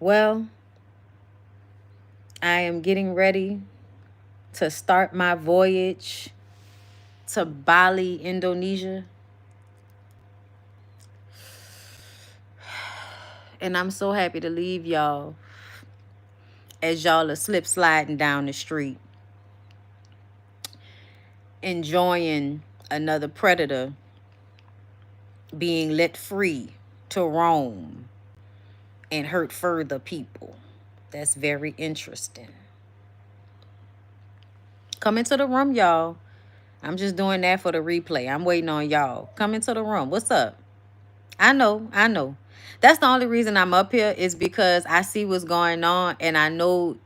Well, I am getting ready to start my voyage to Bali, Indonesia. And I'm so happy to leave y'all as y'all are slip sliding down the street, enjoying another predator being let free to roam and hurt further people. That's very interesting. Come into the room, y'all. I'm just doing that for the replay. I'm waiting on y'all. Come into the room. What's up? I know, I know. That's the only reason I'm up here is because I see what's going on and I know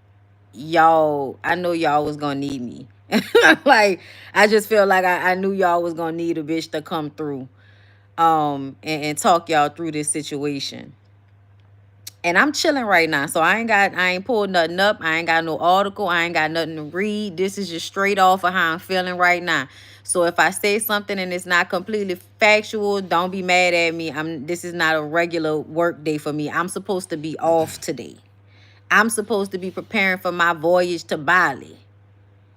y'all was gonna need me. Like, I just feel like I knew y'all was gonna need a bitch to come through and talk y'all through this situation. And I'm chilling right now. So I ain't pulled nothing up. I ain't got no article. I ain't got nothing to read. This is just straight off of how I'm feeling right now. So if I say something and it's not completely factual, don't be mad at me. This is not a regular work day for me. I'm supposed to be off today. I'm supposed to be preparing for my voyage to Bali.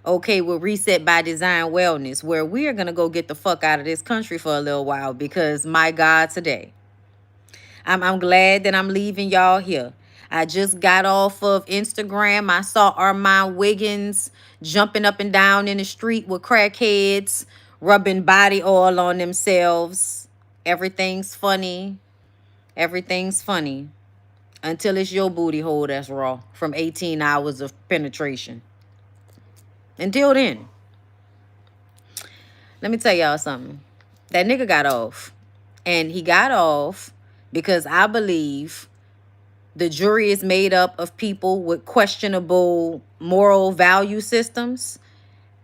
Okay, with Reset by Design Wellness, where we are going to go get the fuck out of this country for a little while because my God, today. I'm glad that I'm leaving y'all here. I just got off of Instagram. I saw Armand Wiggins jumping up and down in the street with crackheads, rubbing body oil on themselves. Everything's funny. Everything's funny. Until it's your booty hole that's raw from 18 hours of penetration. Until then, let me tell y'all something. That nigga got off. And he got off because I believe the jury is made up of people with questionable moral value systems.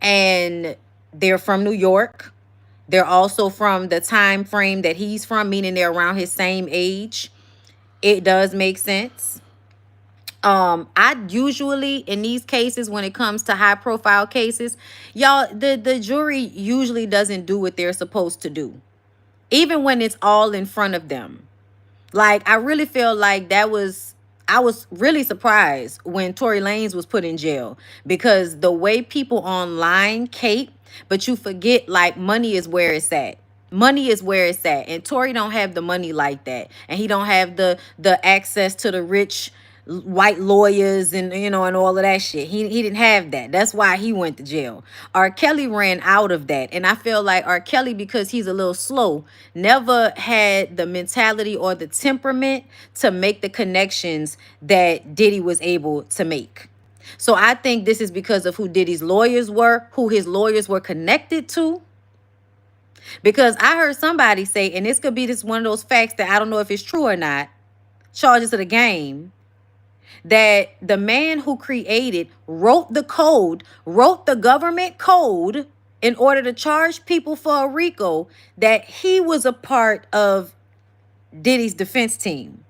And they're from New York. They're also from the time frame that he's from, meaning they're around his same age. It does make sense. I usually in these cases, when it comes to high profile cases, y'all, the jury usually doesn't do what they're supposed to do, even when it's all in front of them. Like, I really feel like I was really surprised when Tory Lanez was put in jail, because the way people online cape, but you forget, like, money is where it's at. Money is where it's at. And Tory don't have the money like that. And he don't have the access to the rich white lawyers and, you know, and all of that shit. He didn't have that. That's why he went to jail. R. Kelly ran out of that. And I feel like R. Kelly, because he's a little slow, never had the mentality or the temperament to make the connections that Diddy was able to make. So I think this is because of who Diddy's lawyers were, who his lawyers were connected to. Because I heard somebody say, and this could be this one of those facts that I don't know if it's true or not, charges of the game, that the man who created, wrote the code, wrote the government code in order to charge people for a RICO, that he was a part of Diddy's defense team.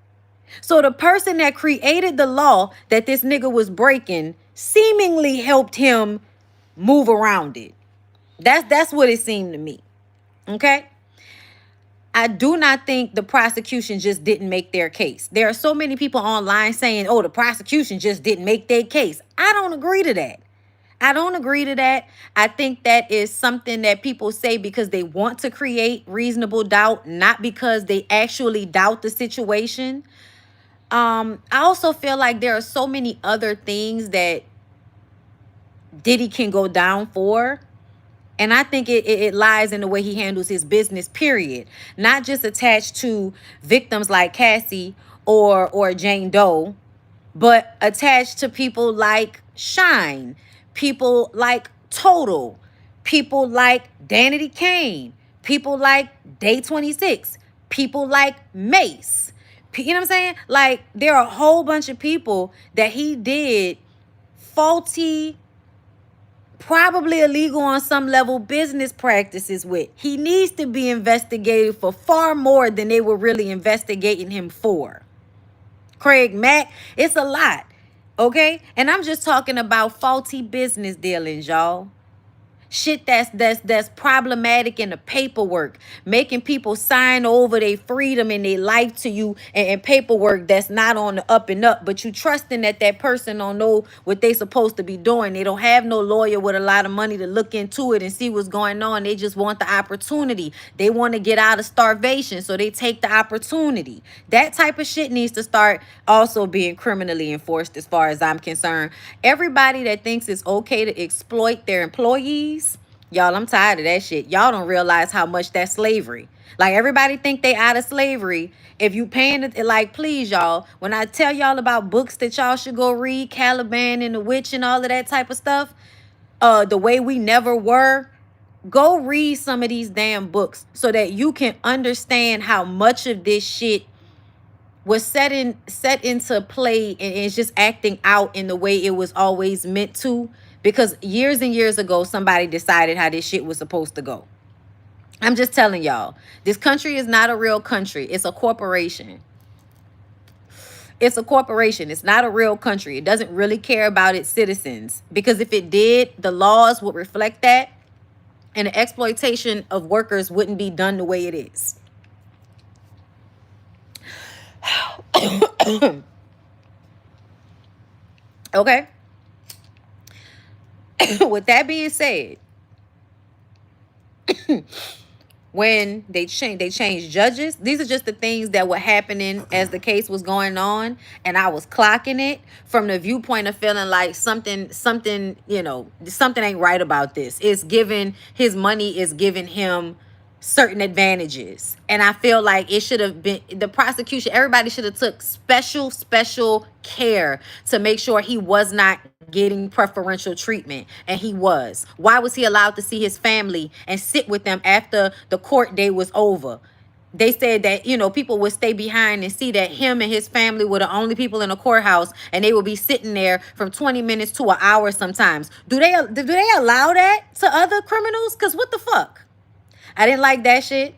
So the person that created the law that this nigga was breaking seemingly helped him move around it. That's what it seemed to me. Okay? I do not think the prosecution just didn't make their case. There are so many people online saying, oh, the prosecution just didn't make their case. I don't agree to that. I don't agree to that. I think that is something that people say because they want to create reasonable doubt, not because they actually doubt the situation. I also feel like there are so many other things that Diddy can go down for. And I think it lies in the way he handles his business, period. Not just attached to victims like Cassie or Jane Doe, but attached to people like Shine, people like Total, people like Danity Kane, people like Day 26, people like Mace. You know what I'm saying? Like, there are a whole bunch of people that he did faulty, probably illegal on some level business practices with. He needs to be investigated for far more than they were really investigating him for. Craig Mack, it's a lot. Okay? And I'm just talking about faulty business dealings, y'all. Shit that's problematic in the paperwork, making people sign over their freedom and their life to you, and paperwork that's not on the up and up, but you trusting that that person don't know what they supposed to be doing. They don't have no lawyer with a lot of money to look into it and see what's going on. They just want the opportunity. They want to get out of starvation, so they take the opportunity. That type of shit needs to start also being criminally enforced, as far as I'm concerned. Everybody that thinks it's okay to exploit their employees, y'all, I'm tired of that shit. Y'all don't realize how much that's slavery. Like, everybody think they out of slavery. If you paying it, like, please, y'all, when I tell y'all about books that y'all should go read, Caliban and the Witch and all of that type of stuff, The Way We Never Were, go read some of these damn books so that you can understand how much of this shit was set into play and is just acting out in the way it was always meant to, because years and years ago somebody decided how this shit was supposed to go. I'm just telling y'all, this country is not a real country. It's a corporation. It's a corporation. It's not a real country. It doesn't really care about its citizens, because if it did, the laws would reflect that, and the exploitation of workers wouldn't be done the way it is. Okay. With that being said, when they changed judges, these are just the things that were happening as the case was going on, and I was clocking it from the viewpoint of feeling like something something ain't right about this. It's giving his money is giving him certain advantages, and I feel like it should have been the prosecution. Everybody should have took special care to make sure he was not getting preferential treatment, and he was. Why was he allowed to see his family and sit with them after the court day was over? They said that, people would stay behind and see that him and his family were the only people in the courthouse, and they would be sitting there from 20 minutes to an hour sometimes. Do they allow that to other criminals? Because what the fuck? I didn't like that shit.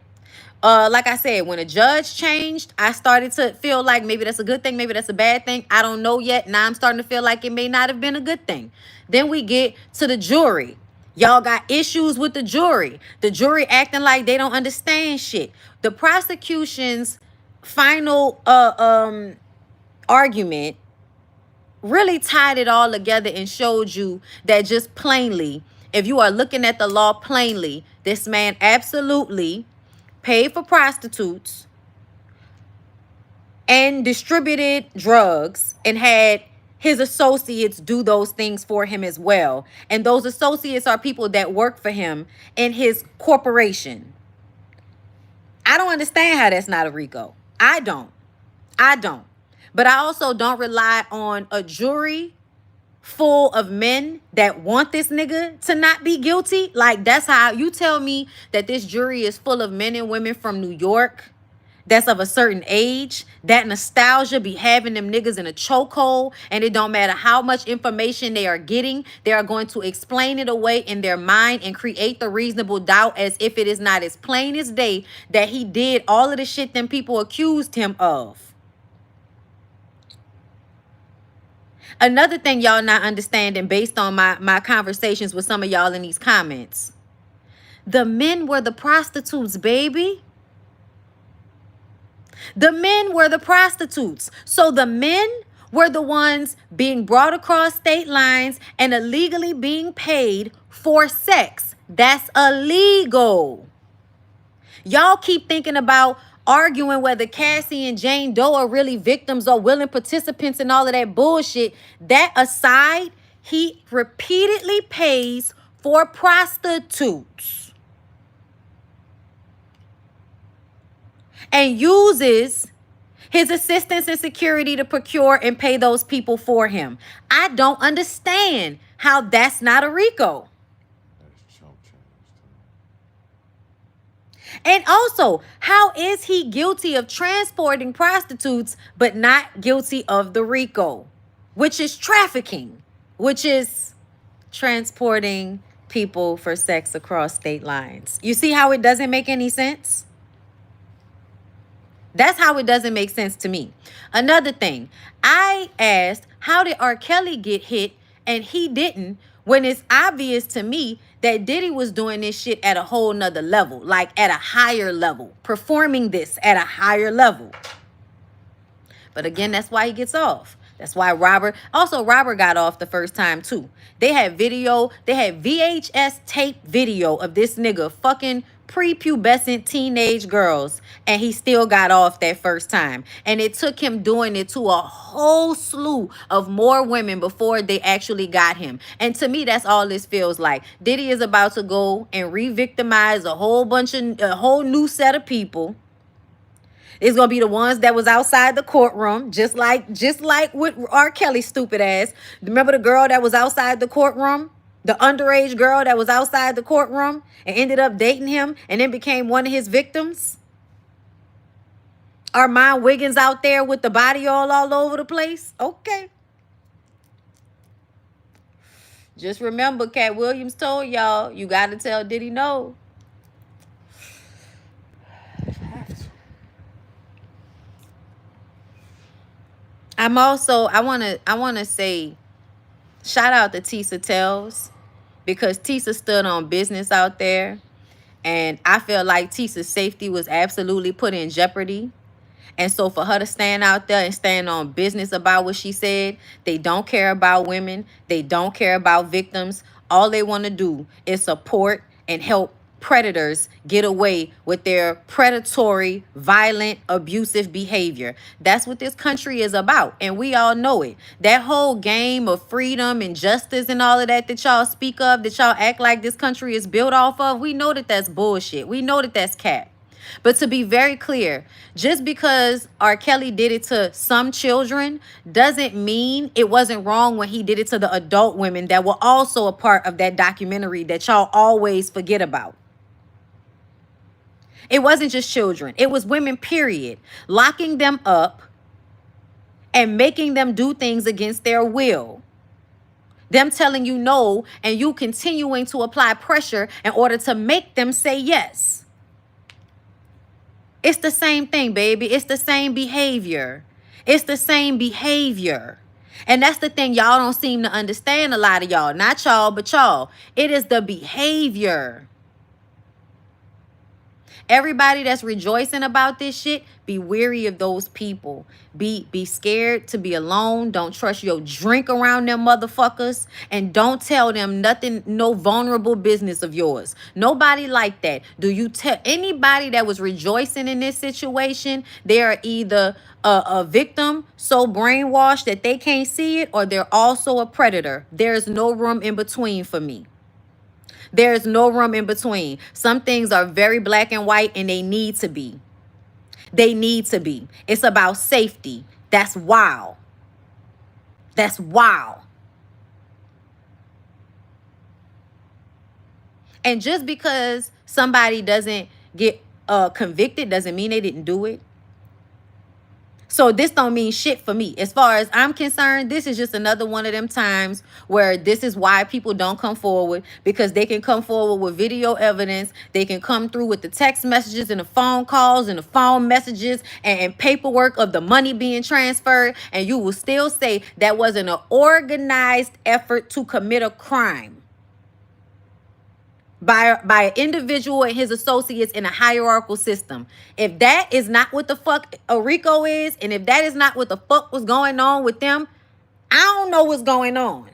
Like I said, when a judge changed, I started to feel like maybe that's a good thing, maybe that's a bad thing. I don't know yet. Now I'm starting to feel like it may not have been a good thing. Then we get to the jury. Y'all got issues with the jury. The jury acting like they don't understand shit. The prosecution's final argument really tied it all together and showed you that just plainly, if you are looking at the law plainly, this man absolutely paid for prostitutes and distributed drugs and had his associates do those things for him as well. And those associates are people that work for him in his corporation. I don't understand how that's not a RICO. I don't. But I also don't rely on a jury full of men that want this nigga to not be guilty. Like, that's how you tell me that this jury is full of men and women from New York that's of a certain age. That nostalgia be having them niggas in a chokehold, and it don't matter how much information they are getting, they are going to explain it away in their mind and create the reasonable doubt as if it is not as plain as day that he did all of the shit them people accused him of. Another thing y'all not understanding, based on my conversations with some of y'all in these comments, the men were the prostitutes, baby. The men were the prostitutes. So the men were the ones being brought across state lines and illegally being paid for sex. That's illegal. Y'all keep thinking about arguing whether Cassie and Jane Doe are really victims or willing participants and all of that bullshit. That aside, he repeatedly pays for prostitutes and uses his assistance and security to procure and pay those people for him. I don't understand how that's not a RICO. And also, how is he guilty of transporting prostitutes but not guilty of the RICO, which is trafficking, which is transporting people for sex across state lines? You see how it doesn't make any sense? That's how it doesn't make sense to me. Another thing, I asked, how did R. Kelly get hit and he didn't, When it's obvious to me that Diddy was doing this shit at a whole nother level, like at a higher level, performing this at a higher level. But again, that's why he gets off. That's why Robert got off the first time too. They had video, they had VHS tape video of this nigga fucking prepubescent teenage girls, and he still got off that first time. And it took him doing it to a whole slew of more women before they actually got him. And to me, that's all this feels like. Diddy is about to go and re-victimize a whole new set of people. It's gonna be the ones that was outside the courtroom, just like with R. Kelly's stupid ass. Remember the girl that was outside the courtroom? The underage girl that was outside the courtroom and ended up dating him and then became one of his victims? Armand Wiggins out there with the body all over the place? Okay. Just remember, Cat Williams told y'all, you gotta tell Diddy no. I wanna say shout out to Tisa Tells, because Tisa stood on business out there, and I feel like Tisa's safety was absolutely put in jeopardy. And so for her to stand out there and stand on business about what she said, they don't care about women. They don't care about victims. All they want to do is support and help predators get away with their predatory, violent, abusive behavior. That's what this country is about, and we all know it. That whole game of freedom and justice and all of that y'all speak of, that y'all act like this country is built off of, we know that that's bullshit. We know that that's cap. But to be very clear, just because R. Kelly did it to some children doesn't mean it wasn't wrong when he did it to the adult women that were also a part of that documentary that y'all always forget about. It wasn't just children. It was women, period. Locking them up and making them do things against their will. Them telling you no and you continuing to apply pressure in order to make them say yes. It's the same thing, baby. It's the same behavior. It's the same behavior. And that's the thing y'all don't seem to understand, a lot of y'all. Not y'all, but y'all. It is the behavior. Everybody that's rejoicing about this shit, be weary of those people. Be scared to be alone. Don't trust your drink around them motherfuckers. And don't tell them nothing, no vulnerable business of yours. Nobody like that. Do you tell anybody that was rejoicing in this situation? They are either a victim so brainwashed that they can't see it, or they're also a predator. There's no room in between for me. There's no room in between. Some things are very black and white, and they need to be. They need to be. It's about safety. That's wild. That's wild. And just because somebody doesn't get convicted doesn't mean they didn't do it. So this don't mean shit for me. As far as I'm concerned, this is just another one of them times where this is why people don't come forward, because they can come forward with video evidence. They can come through with the text messages and the phone calls and the phone messages and paperwork of the money being transferred. And you will still say that wasn't an organized effort to commit a crime by an individual and his associates in a hierarchical system. If that is not what the fuck a RICO is, and if that is not what the fuck was going on with them, I don't know what's going on.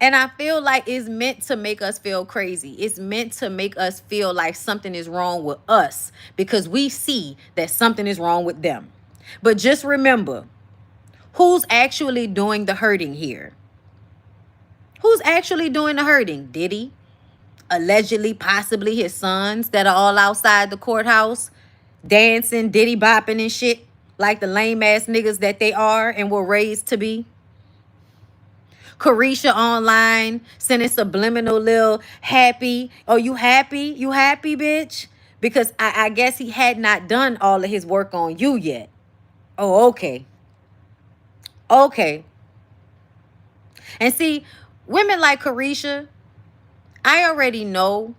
And I feel like it's meant to make us feel crazy. It's meant to make us feel like something is wrong with us, because we see that something is wrong with them. But just remember, who's actually doing the hurting here? Who's actually doing the hurting? Diddy? Allegedly, possibly his sons that are all outside the courthouse dancing, Diddy bopping and shit like the lame ass niggas that they are and were raised to be. Carisha online sending subliminal little happy. Oh, you happy? You happy, bitch? Because I guess he had not done all of his work on you yet. Oh, okay. Okay. And see, women like Carisha, I already know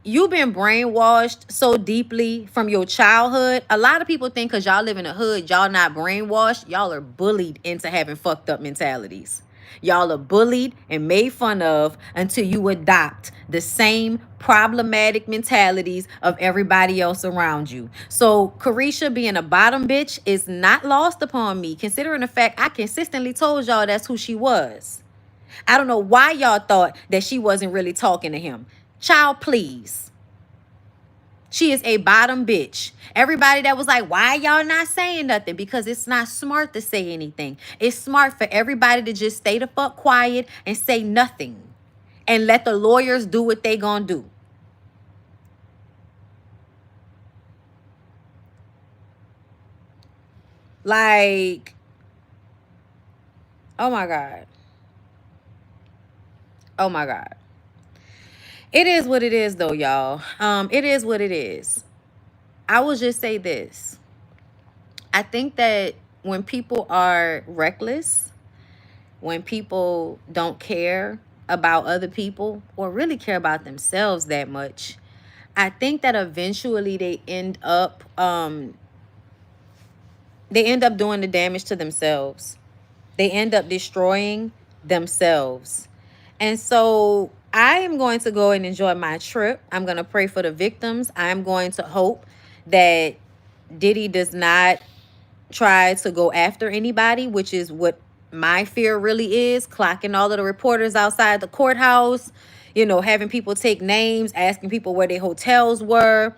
you've been brainwashed so deeply from your childhood. A lot of people think because y'all live in the hood, y'all not brainwashed. Y'all are bullied into having fucked up mentalities. Y'all are bullied and made fun of until you adopt the same problematic mentalities of everybody else around you. So Carisha being a bottom bitch is not lost upon me, considering the fact I consistently told y'all that's who she was. I don't know why y'all thought that she wasn't really talking to him. Child, please. She is a bottom bitch. Everybody that was like, why y'all not saying nothing? Because it's not smart to say anything. It's smart for everybody to just stay the fuck quiet and say nothing. And let the lawyers do what they gonna do. Like, oh my God. Oh my God. It is what it is though, y'all. It is what it is. I will just say this. I think that when people are reckless, when people don't care about other people or really care about themselves that much, I think that eventually they end up doing the damage to themselves. They end up destroying themselves. And so I am going to go and enjoy my trip. I'm going to pray for the victims. I'm going to hope that Diddy does not try to go after anybody, which is what my fear really is. Clocking all of the reporters outside the courthouse, having people take names, asking people where their hotels were.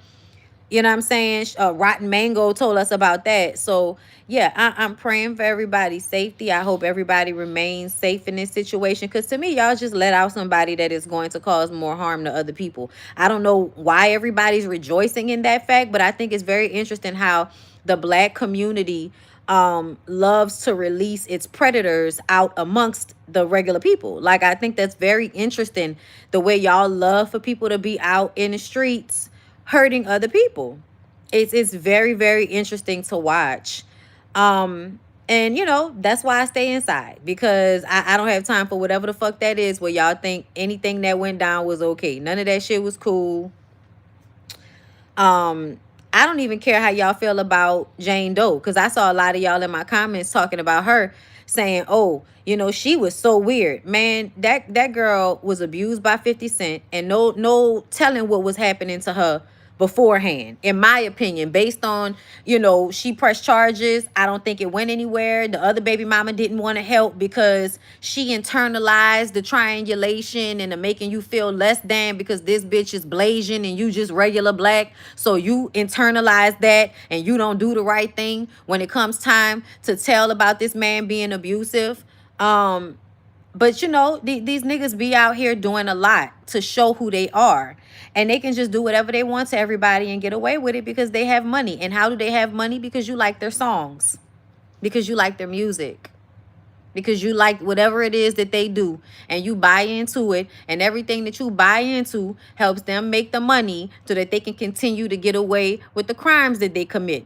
You know what I'm saying? Rotten Mango told us about that. So, yeah, I'm praying for everybody's safety. I hope everybody remains safe in this situation. Because to me, y'all just let out somebody that is going to cause more harm to other people. I don't know why everybody's rejoicing in that fact, but I think it's very interesting how the Black community loves to release its predators out amongst the regular people. Like, I think that's very interesting, the way y'all love for people to be out in the streets hurting other people. It's very, very interesting to watch. And that's why I stay inside, because I don't have time for whatever the fuck that is where y'all think anything that went down was okay. None of that shit was cool. I don't even care how y'all feel about Jane Doe, because I saw a lot of y'all in my comments talking about her, saying, oh, she was so weird. Man, that girl was abused by 50 Cent, and no telling what was happening to her beforehand, in my opinion. Based on, she pressed charges. I don't think it went anywhere. The other baby mama didn't want to help because she internalized the triangulation and the making you feel less than because this bitch is Blasian and you just regular Black. So you internalize that and you don't do the right thing when it comes time to tell about this man being abusive. But these niggas be out here doing a lot to show who they are. And they can just do whatever they want to everybody and get away with it because they have money. And how do they have money? Because you like their songs. Because you like their music. Because you like whatever it is that they do. And you buy into it. And everything that you buy into helps them make the money so that they can continue to get away with the crimes that they commit.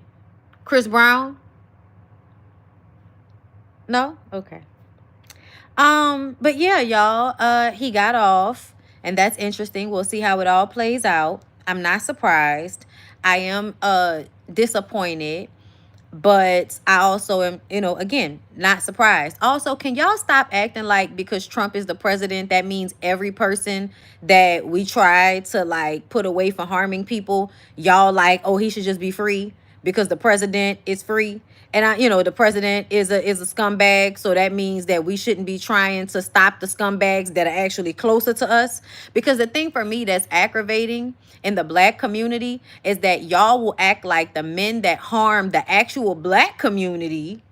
Chris Brown? No? Okay. But yeah, y'all, he got off, and that's interesting. We'll see how it all plays out. I'm not surprised. I am disappointed, but I also am, again, not surprised. Also, can y'all stop acting like because Trump is the president, that means every person that we try to like put away for harming people, y'all like, oh, he should just be free because the president is free. And the president is a scumbag, so that means that we shouldn't be trying to stop the scumbags that are actually closer to us. Because the thing for me that's aggravating in the Black community is that y'all will act like the men that harm the actual Black community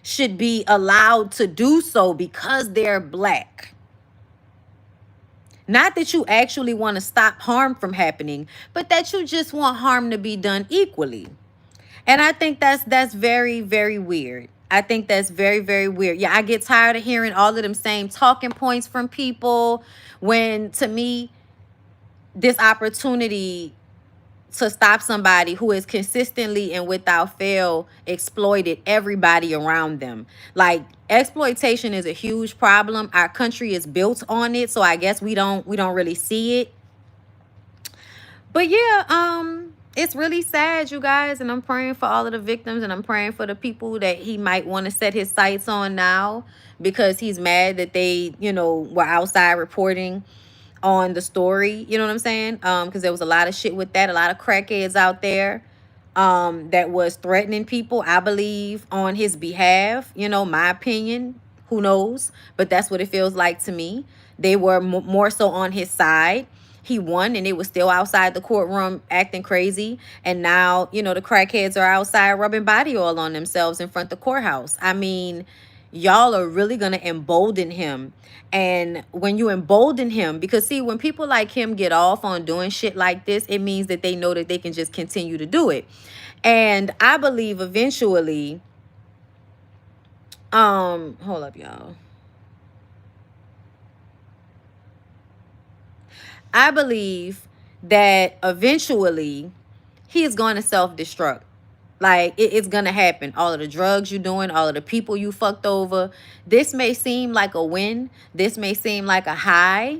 should be allowed to do so because they're Black. Not that you actually want to stop harm from happening, but that you just want harm to be done equally. And I think that's very, very weird. I think that's very, very weird. Yeah, I get tired of hearing all of them same talking points from people when, to me, this opportunity to stop somebody who has consistently and without fail exploited everybody around them. Like, exploitation is a huge problem. Our country is built on it, so I guess we don't really see it. But yeah, it's really sad, you guys, and I'm praying for all of the victims, and I'm praying for the people that he might want to set his sights on now, because he's mad that they, you know, were outside reporting on the story. You know what I'm saying? Because there was a lot of shit with that, a lot of crackheads out there that was threatening people, I believe, on his behalf. You know, my opinion, who knows? But that's what it feels like to me. They were more so on his side. He won, and they were still outside the courtroom acting crazy. And now, you know, the crackheads are outside rubbing body oil on themselves in front of the courthouse. I mean, y'all are really going to embolden him. And when you embolden him, because see, when people like him get off on doing shit like this, it means that they know that they can just continue to do it. And I believe eventually, hold up, y'all. I believe that eventually he is going to self-destruct. Like, it's going to happen. All of the drugs you're doing, all of the people you fucked over. This may seem like a win. This may seem like a high.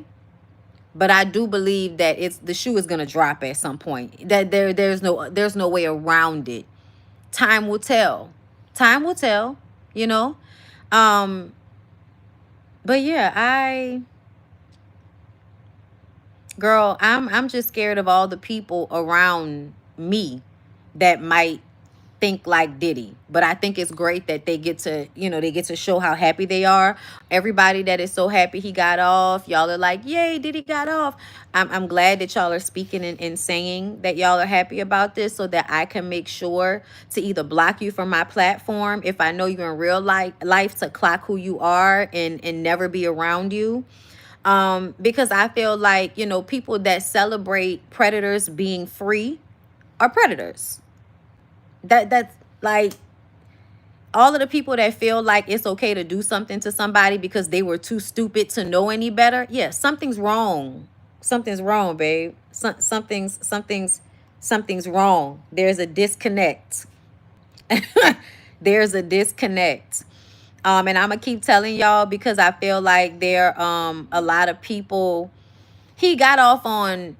But I do believe that the shoe is going to drop at some point. That there's no way around it. Time will tell. Time will tell, you know. But yeah, girl, I'm just scared of all the people around me that might think like Diddy. But I think it's great that they get to, you know, they get to show how happy they are. Everybody that is so happy he got off, y'all are like, yay, Diddy got off. I'm glad that y'all are speaking and saying that y'all are happy about this, so that I can make sure to either block you from my platform if I know you in real life, to clock who you are and never be around you. Because I feel like, you know, people that celebrate predators being free are predators. That's like, all of the people that feel like it's okay to do something to somebody because they were too stupid to know any better. Yeah, something's wrong. Something's wrong, babe. Something's wrong. There's a disconnect. There's a disconnect. And I'm gonna keep telling y'all, because I feel like there a lot of people. He got off on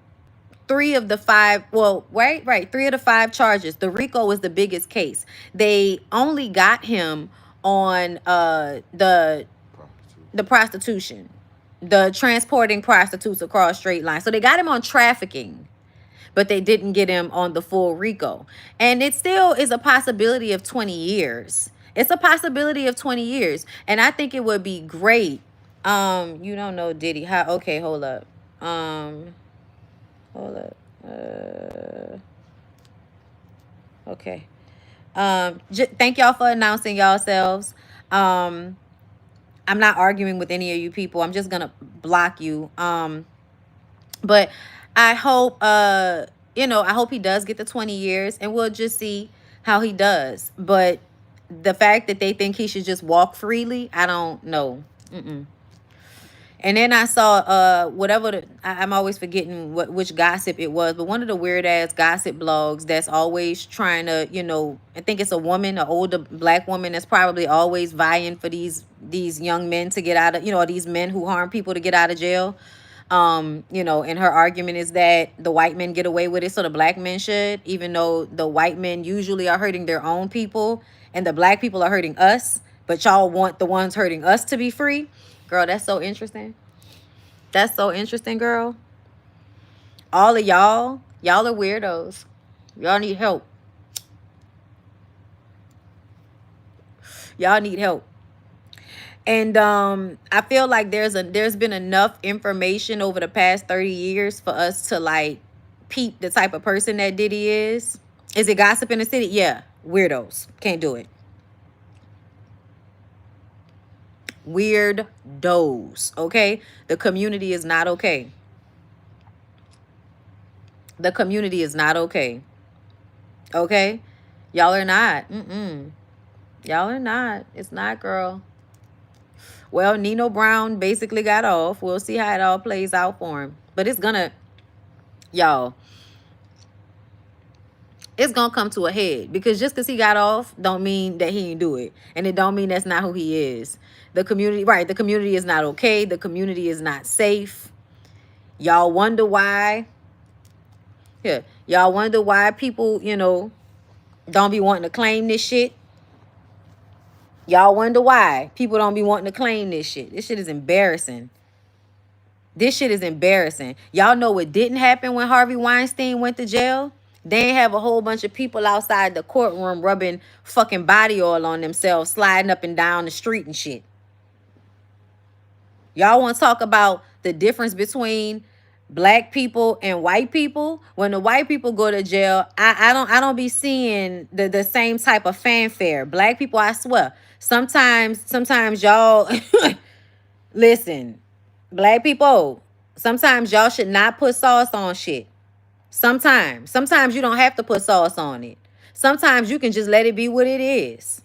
3 of the 5, well, right, 3 of the 5 charges. The RICO was the biggest case. They only got him on the prostitution, the transporting prostitutes across straight lines. So they got him on trafficking, but they didn't get him on the full RICO. And it still is a possibility of 20 years. It's a possibility of 20 years. And I think it would be great. You don't know Diddy. How? Okay, hold up. Hold up. Okay. Thank y'all for announcing yourselves. I'm not arguing with any of you people. I'm just gonna block you. But I hope you know, I hope he does get the 20 years, and we'll just see how he does. But the fact that they think he should just walk freely, I don't know. And then I saw whatever I'm always forgetting which gossip it was, but one of the weird ass gossip blogs that's always trying to, you know, I think it's a woman, an older black woman, that's probably always vying for these young men to get out of, you know, these men who harm people to get out of jail. You know, and her argument is that the white men get away with it, so the black men should, even though the white men usually are hurting their own people and the black people are hurting us, but y'all want the ones hurting us to be free. Girl, that's so interesting. That's so interesting, girl. All of y'all are weirdos. Y'all need help. Y'all need help. And I feel like there's been enough information over the past 30 years for us to like peep the type of person that Diddy is. Is it gossip in the city? Yeah. Weirdos. Can't do it. Weirdos. Okay? The community is not okay. The community is not okay. Okay? Y'all are not. Y'all are not. It's not, girl. Well, Nino Brown basically got off. We'll see how it all plays out for him. But it's gonna, y'all, it's gonna come to a head. Because just because he got off don't mean that he didn't do it. And it don't mean that's not who he is. The community, right, the community is not okay. The community is not safe. Y'all wonder why Here, y'all wonder why people, don't be wanting to claim this shit? Y'all wonder why people don't be wanting to claim this shit? This shit is embarrassing. This shit is embarrassing. Y'all know what didn't happen when Harvey Weinstein went to jail? They ain't have a whole bunch of people outside the courtroom rubbing fucking body oil on themselves, sliding up and down the street and shit. Y'all want to talk about the difference between black people and white people? When the white people go to jail, I don't be seeing the same type of fanfare. Black people, I swear. Sometimes y'all listen, black people, sometimes y'all should not put sauce on shit. Sometimes you don't have to put sauce on it. Sometimes you can just let it be what it is.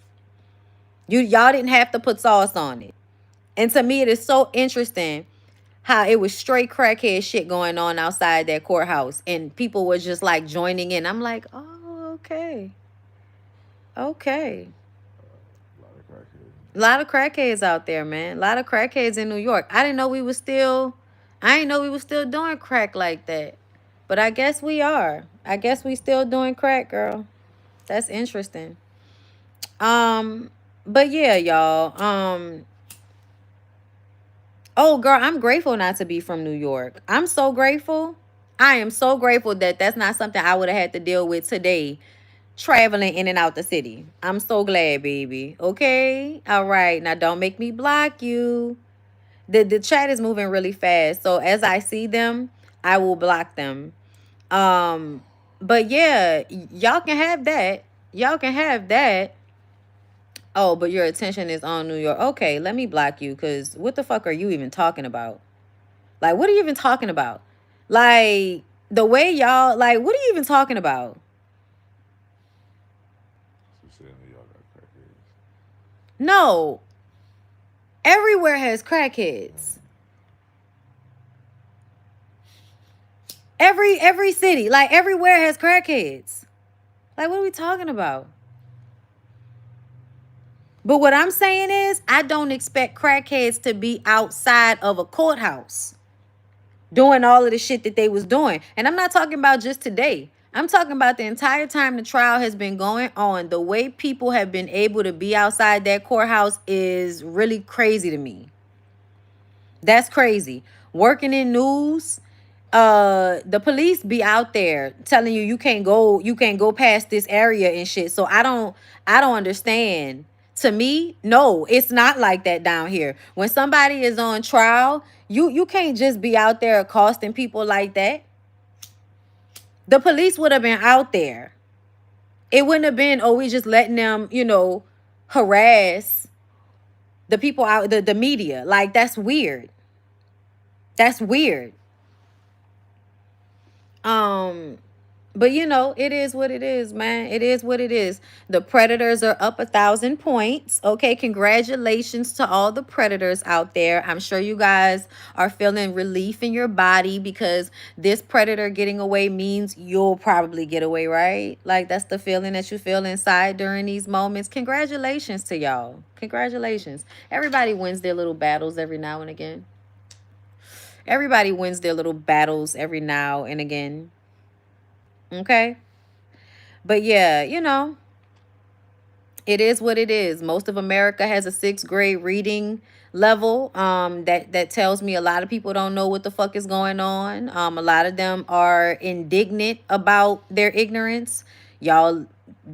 Y'all didn't have to put sauce on it. And to me, it is so interesting how it was straight crackhead shit going on outside that courthouse, and people were just like joining in. I'm like, oh, okay. Okay. A lot of crackheads out there, man. A lot of crackheads in New York. I didn't know we were still doing crack like that. But I guess we are. I guess we still doing crack, girl. That's interesting. But yeah, y'all. Oh, girl, I'm grateful not to be from New York. I'm so grateful. I am so grateful that that's not something I would have had to deal with today, traveling in and out the city. I'm so glad, baby. Okay? All right. Now, don't make me block you. The chat is moving really fast. So, as I see them, I will block them. But yeah, y'all can have that. Y'all can have that. Oh, but your attention is on New York. Okay, let me block you, because what the fuck are you even talking about? Like, what are you even talking about? Like, the way y'all, like, what are you even talking about? No. Everywhere has crackheads. Every city, like, everywhere has crackheads. Like, what are we talking about? But what I'm saying is, I don't expect crackheads to be outside of a courthouse doing all of the shit that they was doing. And I'm not talking about just today. I'm talking about the entire time the trial has been going on. The way people have been able to be outside that courthouse is really crazy to me. That's crazy. Working in news, the police be out there telling you can't go past this area and shit. So I don't understand. To me, no, it's not like that down here. When somebody is on trial, you can't just be out there accosting people like that. The police would have been out there. It wouldn't have been, oh, we just letting them, harass the people out, the media. Like, that's weird. That's weird. But it is what it is, man. It is what it is. The Predators are up 1,000 points. Okay, congratulations to all the Predators out there. I'm sure you guys are feeling relief in your body, because this Predator getting away means you'll probably get away, right? Like, that's the feeling that you feel inside during these moments. Congratulations to y'all. Congratulations. Everybody wins their little battles every now and again. Everybody wins their little battles every now and again. Okay? But yeah, it is what it is. Most of America has a 6th grade reading level. That tells me a lot of people don't know what the fuck is going on. A lot of them are indignant about their ignorance. Y'all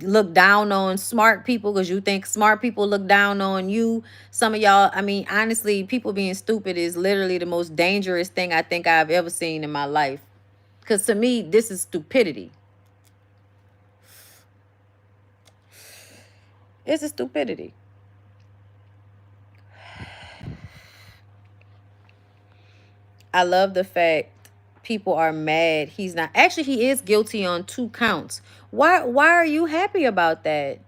look down on smart people because you think smart people look down on you. Some of y'all, I mean, honestly, people being stupid is literally the most dangerous thing I think I've ever seen in my life. Because to me, this is stupidity. It's a stupidity. I love the fact people are mad he's not. Actually, he is guilty on 2 counts. Why are you happy about that?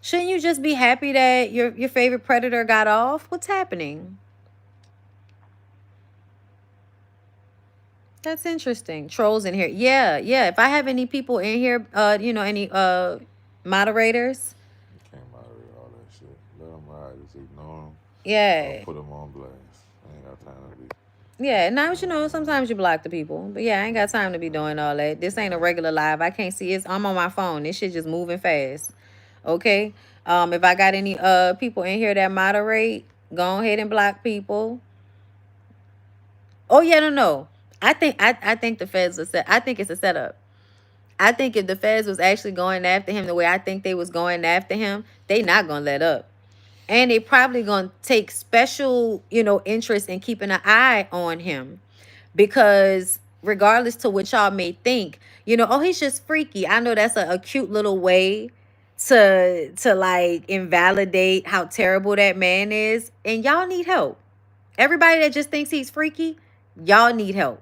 Shouldn't you just be happy that your favorite predator got off? What's happening? That's interesting. Trolls in here. Yeah, yeah. If I have any people in here, any moderators. You can't moderate all that shit. Let them ride. Just ignore them. Yeah. Don't put them on blast. I ain't got time to be. Yeah, now you know sometimes you block the people, but yeah, I ain't got time to be doing all that. This ain't a regular live. I can't see it. I'm on my phone. This shit just moving fast. Okay. If I got any people in here that moderate, go ahead and block people. Oh yeah, no. I think the feds are set. I think it's a setup. I think if the feds was actually going after him the way I think they was going after him, they not gonna let up. And they probably gonna take special, interest in keeping an eye on him. Because regardless to what y'all may think, oh, he's just freaky. I know that's a cute little way to like invalidate how terrible that man is. And y'all need help. Everybody that just thinks he's freaky, y'all need help.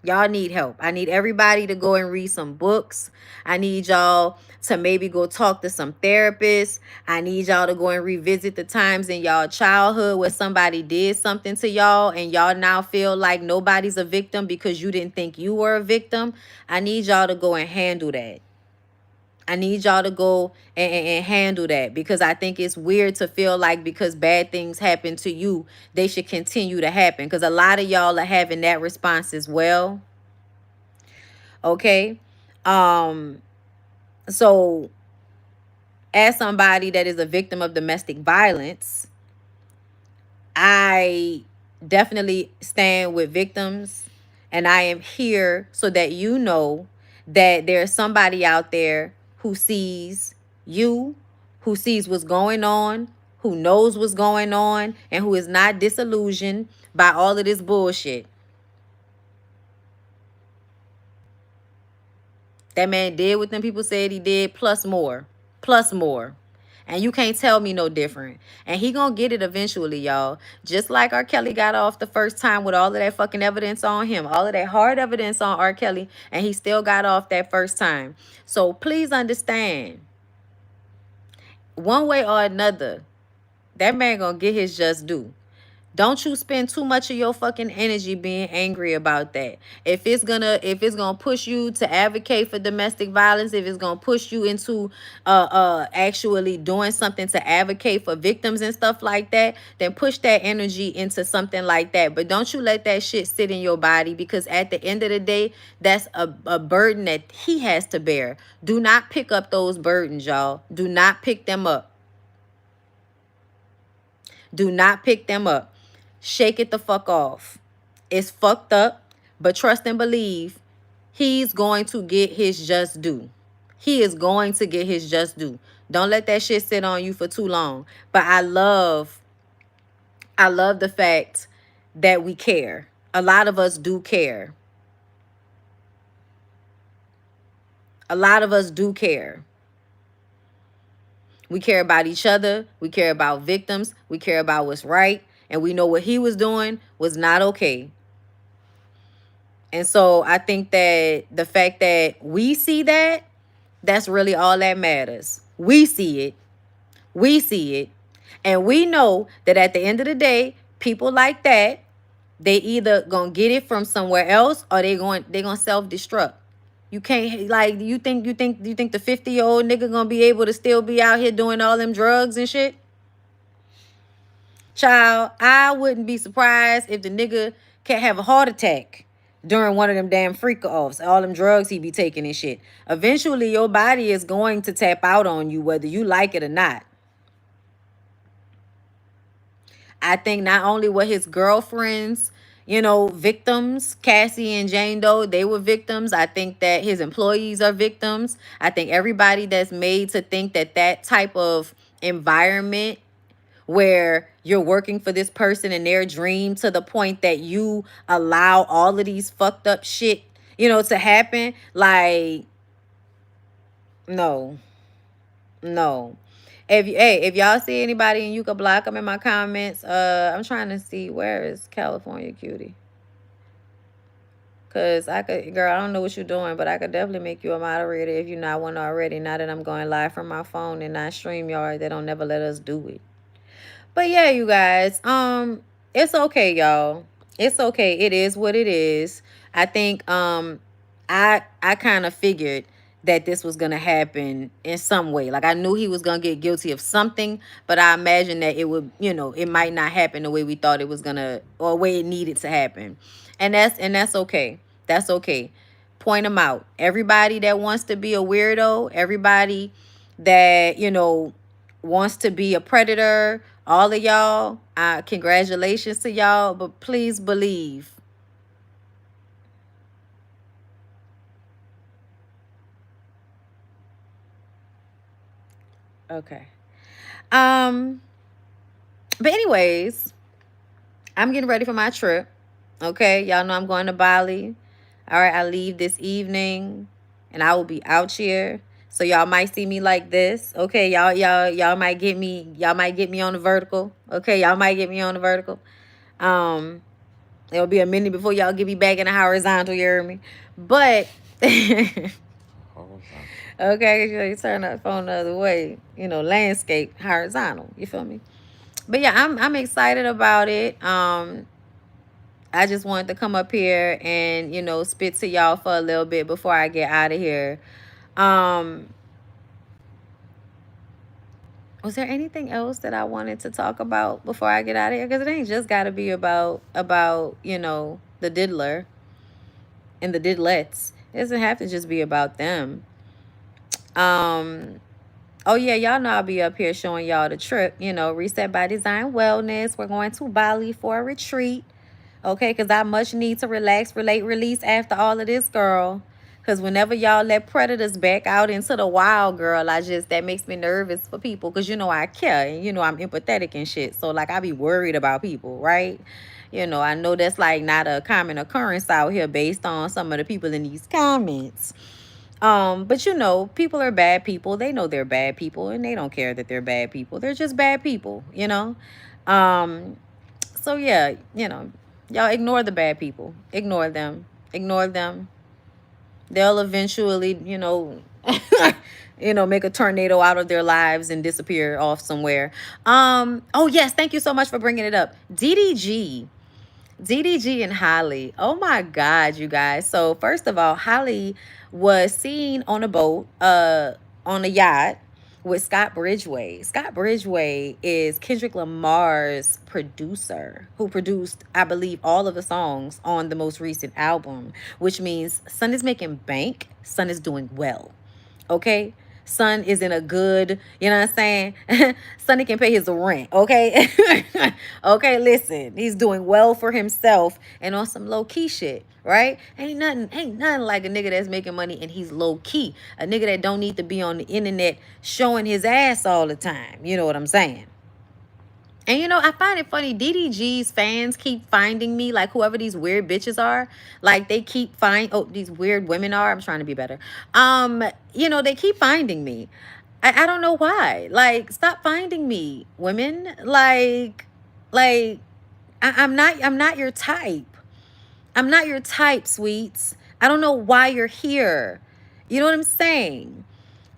Y'all need help. I need everybody to go and read some books. I need y'all to maybe go talk to some therapists. I need y'all to go and revisit the times in y'all childhood where somebody did something to y'all and y'all now feel like nobody's a victim because you didn't think you were a victim. I need y'all to go and handle that. I need y'all to go and handle that, because I think it's weird to feel like because bad things happen to you, they should continue to happen. Because a lot of y'all are having that response as well. Okay. Um, so as somebody that is a victim of domestic violence, I definitely stand with victims, and I am here so that you know that there's somebody out there who sees you, who sees what's going on, who knows what's going on, and who is not disillusioned by all of this bullshit. That man did what them people said he did, plus more. Plus more. And you can't tell me no different. And he gonna get it eventually, y'all. Just like R. Kelly got off the first time with all of that fucking evidence on him. All of that hard evidence on R. Kelly. And he still got off that first time. So please understand. One way or another, that man gonna get his just due. Don't you spend too much of your fucking energy being angry about that. If it's gonna push you to advocate for domestic violence, if it's gonna push you into actually doing something to advocate for victims and stuff like that, then push that energy into something like that. But don't you let that shit sit in your body, because at the end of the day, that's a burden that he has to bear. Do not pick up those burdens, y'all. Do not pick them up. Do not pick them up. Shake it the fuck off. It's fucked up, but trust and believe he's going to get his just due. He is going to get his just due. Don't let that shit sit on you for too long. But I love the fact that we care. A lot of us do care. A lot of us do care. We care about each other. We care about victims. We care about what's right. And we know what he was doing was not okay. And so I think that the fact that we see that, that's really all that matters. We see it. We see it. And we know that at the end of the day, people like that, they either gonna get it from somewhere else, or they gonna self-destruct. You can't, like, you think the 50-year-old nigga gonna be able to still be out here doing all them drugs and shit? Child, I wouldn't be surprised if the nigga can't have a heart attack during one of them damn freak offs, all them drugs he be taking and shit. Eventually, your body is going to tap out on you, whether you like it or not. I think not only were his girlfriends, victims, Cassie and Jane Doe, they were victims. I think that his employees are victims. I think everybody that's made to think that that type of environment where you're working for this person and their dream to the point that you allow all of these fucked up shit, to happen. Like, no, no. If y'all see anybody and you could block them in my comments, I'm trying to see, where is California Cutie? Cause I could, girl, I don't know what you're doing, but I could definitely make you a moderator if you're not one already. Now that I'm going live from my phone and not StreamYard, they don't never let us do it. But yeah, you guys, it's okay, y'all. It's okay. It is what it is. I think I kind of figured that this was gonna happen in some way. Like I knew he was gonna get guilty of something, but I imagined that it would, it might not happen the way we thought it was gonna, or the way it needed to happen. And that's okay. That's okay. Point them out. Everybody that wants to be a weirdo, everybody that, wants to be a predator, all of y'all, congratulations to y'all, but please believe. Okay. Um, but anyways, I'm getting ready for my trip. Okay, y'all know I'm going to Bali. All right, I leave this evening and I will be out here. So y'all might see me like this. Okay, y'all might get me on the vertical. Okay, y'all might get me on the vertical. Um, it'll be a minute before y'all get me back in the horizontal, you hear me? But okay, Horizontal. you turn that phone the other way, landscape horizontal. You feel me? But yeah, I'm excited about it. I just wanted to come up here and, spit to y'all for a little bit before I get out of here. Um, was there anything else that I wanted to talk about before I get out of here? Because it ain't just got to be about the diddler and the diddlets. It doesn't have to just be about them. Um, oh yeah, y'all know I'll be up here showing y'all the trip. Reset by Design Wellness. We're going to Bali for a retreat. Okay, because I much need to relax, relate, release after all of this, girl. Because whenever y'all let predators back out into the wild, girl, that makes me nervous for people. Because, I care. And, I'm empathetic and shit. So, like, I be worried about people, right? I know that's, like, not a common occurrence out here based on some of the people in these comments. But, people are bad people. They know they're bad people. And they don't care that they're bad people. They're just bad people. Um, so yeah, y'all ignore the bad people. Ignore them. Ignore them. They'll eventually, make a tornado out of their lives and disappear off somewhere. Oh yes, thank you so much for bringing it up. DDG and Holly. Oh my God, you guys. So first of all, Holly was seen on a boat, on a yacht with Scott Bridgeway. Scott Bridgeway is Kendrick Lamar's producer, who produced, I believe, all of the songs on the most recent album, which means Son is making bank, Son is doing well. Okay? Son is in a good, you know what I'm saying? Sonny can pay his rent, okay? Okay, listen. He's doing well for himself and on some low key shit, right? Ain't nothing like a nigga that's making money and he's low key. A nigga that don't need to be on the internet showing his ass all the time. You know what I'm saying? And I find it funny. DDG's fans keep finding me, like whoever these weird bitches are. Like they keep these weird women are. I'm trying to be better. They keep finding me. I don't know why. Like, stop finding me, women. Like I'm not your type. I'm not your type, sweets. I don't know why you're here. You know what I'm saying?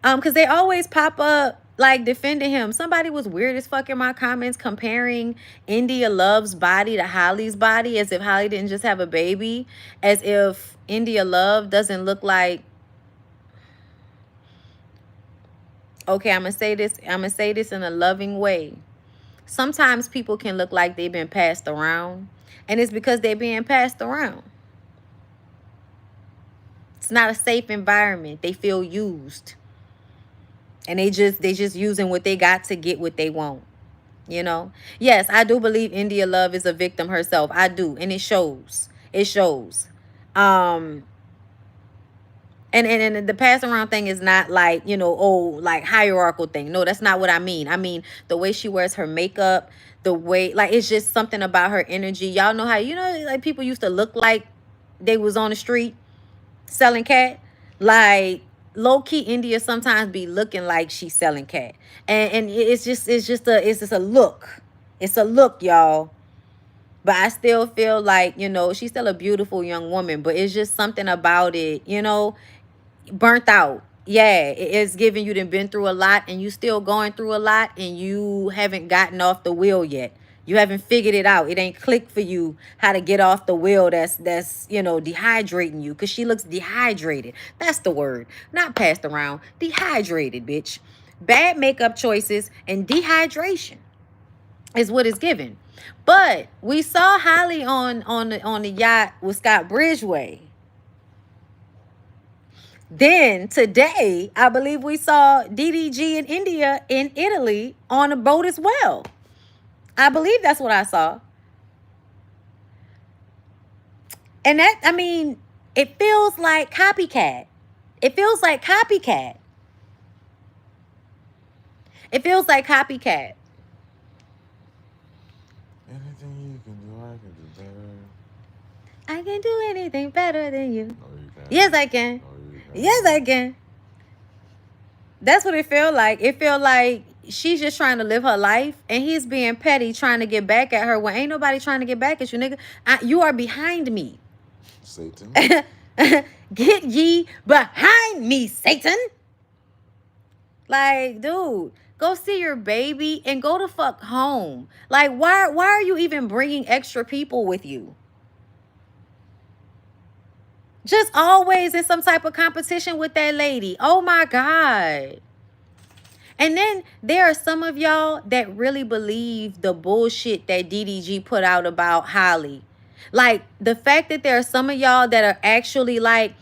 Because they always pop up like defending him. Somebody was weird as fuck in my comments comparing India Love's body to Holly's body, as if Holly didn't just have a baby, as if India Love doesn't look like. Okay, I'm gonna say this in a loving way. Sometimes people can look like they've been passed around, and it's because they're being passed around. It's not a safe environment. They feel used. And they just using what they got to get what they want. Yes, I do believe India Love is a victim herself. I do, and it shows. It shows. um and the pass around thing is not like, like hierarchical thing. No, that's not what I mean. I mean the way she wears her makeup, the way, like, it's just something about her energy. Y'all know how, like, people used to look like they was on the street selling cat. Like, low key India sometimes be looking like she's selling cat. And it's just a look. It's a look, y'all. But I still feel like, she's still a beautiful young woman, but it's just something about it, burnt out. Yeah, it's giving you done been through a lot and you still going through a lot and you haven't gotten off the wheel yet. You haven't figured it out. It ain't clicked for you how to get off the wheel that's dehydrating you, because she looks dehydrated. That's the word. Not passed around. Dehydrated, bitch. Bad makeup choices and dehydration is what is given. But we saw Holly on the yacht with Scott Bridgeway. Then today, I believe we saw DDG in India, in Italy, on a boat as well. I believe that's what I saw. And that, I mean, it feels like copycat. It feels like copycat. It feels like copycat. Anything you can do, I can do better. I can do anything better than you. No, you can't. Yes, I can. No, you can't. Yes, I can. That's what it felt like. It felt like she's just trying to live her life, and he's being petty, trying to get back at her when ain't nobody trying to get back at you, nigga. You are behind me. Satan. Get ye behind me, Satan. Like, dude, go see your baby and go the fuck home. Like, why are you even bringing extra people with you? Just always in some type of competition with that lady. Oh my God. And then there are some of y'all that really believe the bullshit that DDG put out about Holly. Like, the fact that there are some of y'all that are actually like,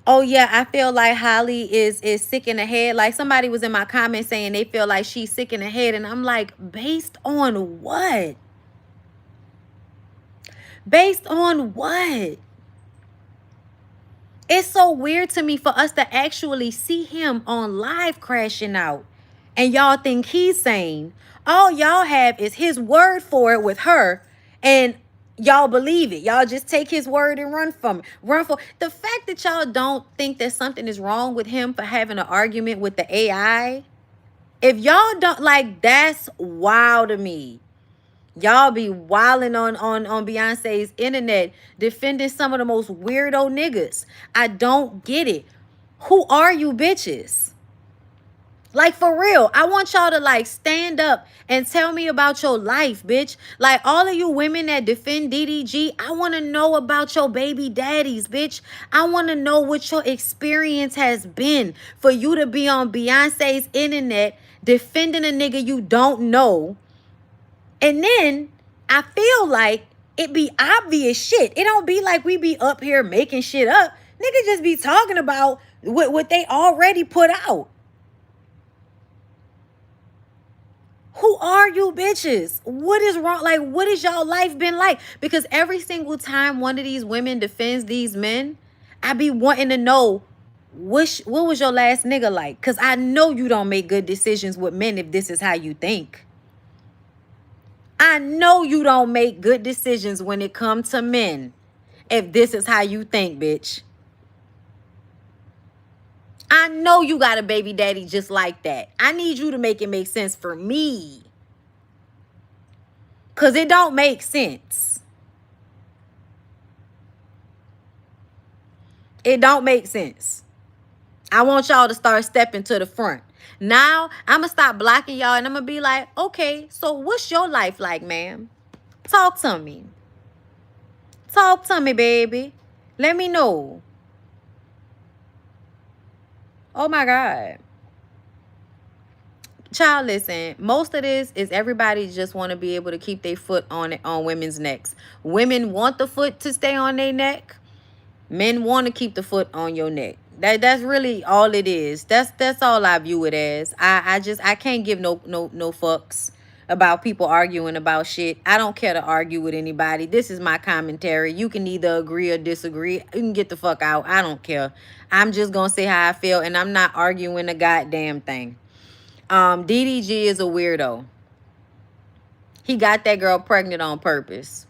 oh yeah, I feel like Holly is sick in the head. Like, somebody was in my comments saying they feel like she's sick in the head. And I'm like, based on what? Based on what? It's so weird to me for us to actually see him on live crashing out. And y'all think he's sane. All y'all have is his word for it with her. And y'all believe it. Y'all just take his word and run from it. Run for the fact that y'all don't think that something is wrong with him for having an argument with the AI. If y'all don't, like, that's wild to me. Y'all be wilding on Beyonce's internet, defending some of the most weirdo niggas. I don't get it. Who are you bitches? Like, for real, I want y'all to, like, stand up and tell me about your life, bitch. Like, all of you women that defend DDG, I want to know about your baby daddies, bitch. I want to know what your experience has been for you to be on Beyonce's internet defending a nigga you don't know. And then I feel like it be obvious shit. It don't be like we be up here making shit up. Niggas just be talking about what they already put out. Who are you bitches? What is wrong? Like, what has y'all life been like? Because every single time one of these women defends these men, I be wanting to know what was your last nigga like? Because I know you don't make good decisions with men if this is how you think. I know you don't make good decisions when it comes to men if this is how you think, bitch. I know you got a baby daddy just like that. I need you to make it make sense for me. Because it don't make sense. It don't make sense. I want y'all to start stepping to the front. Now, I'm going to stop blocking y'all and I'm going to be like, okay, so what's your life like, ma'am? Talk to me. Talk to me, baby. Let me know. Oh, my God. Child, listen, most of this is everybody just want to be able to keep their foot on women's necks. Women want the foot to stay on their neck. Men want to keep the foot on your neck. That's really all it is. That's all I view it as. I can't give no fucks about people arguing about shit. I don't care to argue with anybody. This is my commentary. You can either agree or disagree. You can get the fuck out. I don't care. I'm just gonna say how I feel, and I'm not arguing a goddamn thing. DDG is a weirdo. He got that girl pregnant on purpose.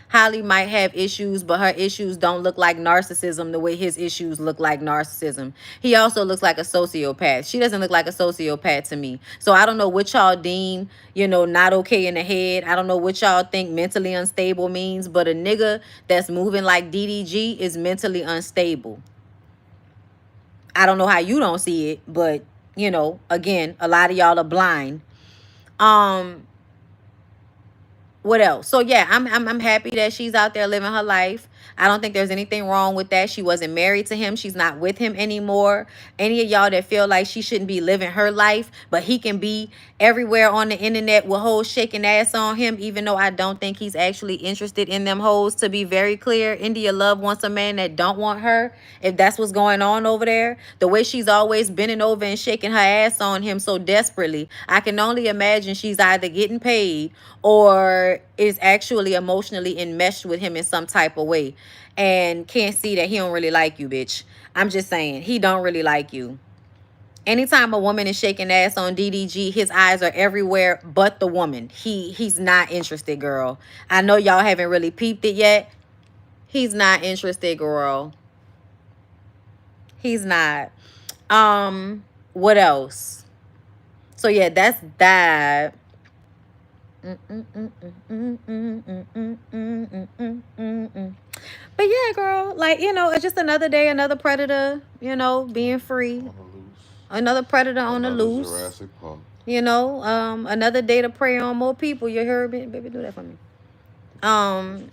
Holly might have issues, but her issues don't look like narcissism the way his issues look like narcissism. He also looks like a sociopath. She doesn't look like a sociopath to me. So I don't know what y'all deem, not okay in the head. I don't know what y'all think mentally unstable means, but a nigga that's moving like DDG is mentally unstable. I don't know how you don't see it, but, again, a lot of y'all are blind. What else? So yeah, I'm happy that she's out there living her life. I don't think there's anything wrong with that. She wasn't married to him. She's not with him anymore. Any of y'all that feel like she shouldn't be living her life, but he can be everywhere on the internet with hoes shaking ass on him, even though I don't think he's actually interested in them hoes. To be very clear, India Love wants a man that don't want her. If that's what's going on over there, the way she's always bending over and shaking her ass on him so desperately, I can only imagine she's either getting paid or is actually emotionally enmeshed with him in some type of way and can't see that he don't really like you, bitch. I'm just saying, he don't really like you. Anytime a woman is shaking ass on DDG, his eyes are everywhere but the woman. He's not interested, girl. I know y'all haven't really peeped it yet. He's not interested, girl. He's not. What else? So yeah, that's that. But yeah, girl, like, it's just another day, another predator, being free. On the loose. Another predator on the Another loose. Jurassic Park. Another day to prey on more people. You heard me? Baby, do that for me. Um,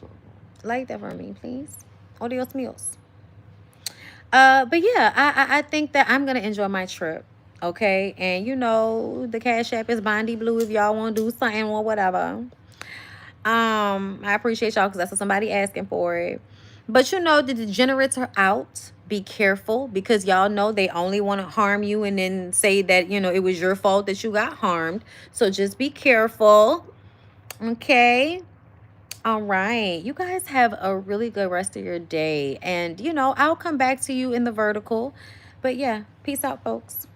like that for me, please. Adios míos. But yeah, I think that I'm gonna enjoy my trip. Okay, and the Cash App is BondyBlue if y'all want to do something or whatever. I appreciate y'all because that's what somebody asking for it. But the degenerates are out. Be careful because y'all know they only want to harm you and then say that it was your fault that you got harmed. So just be careful. Okay. All right. You guys have a really good rest of your day. And I'll come back to you in the vertical. But yeah, peace out, folks.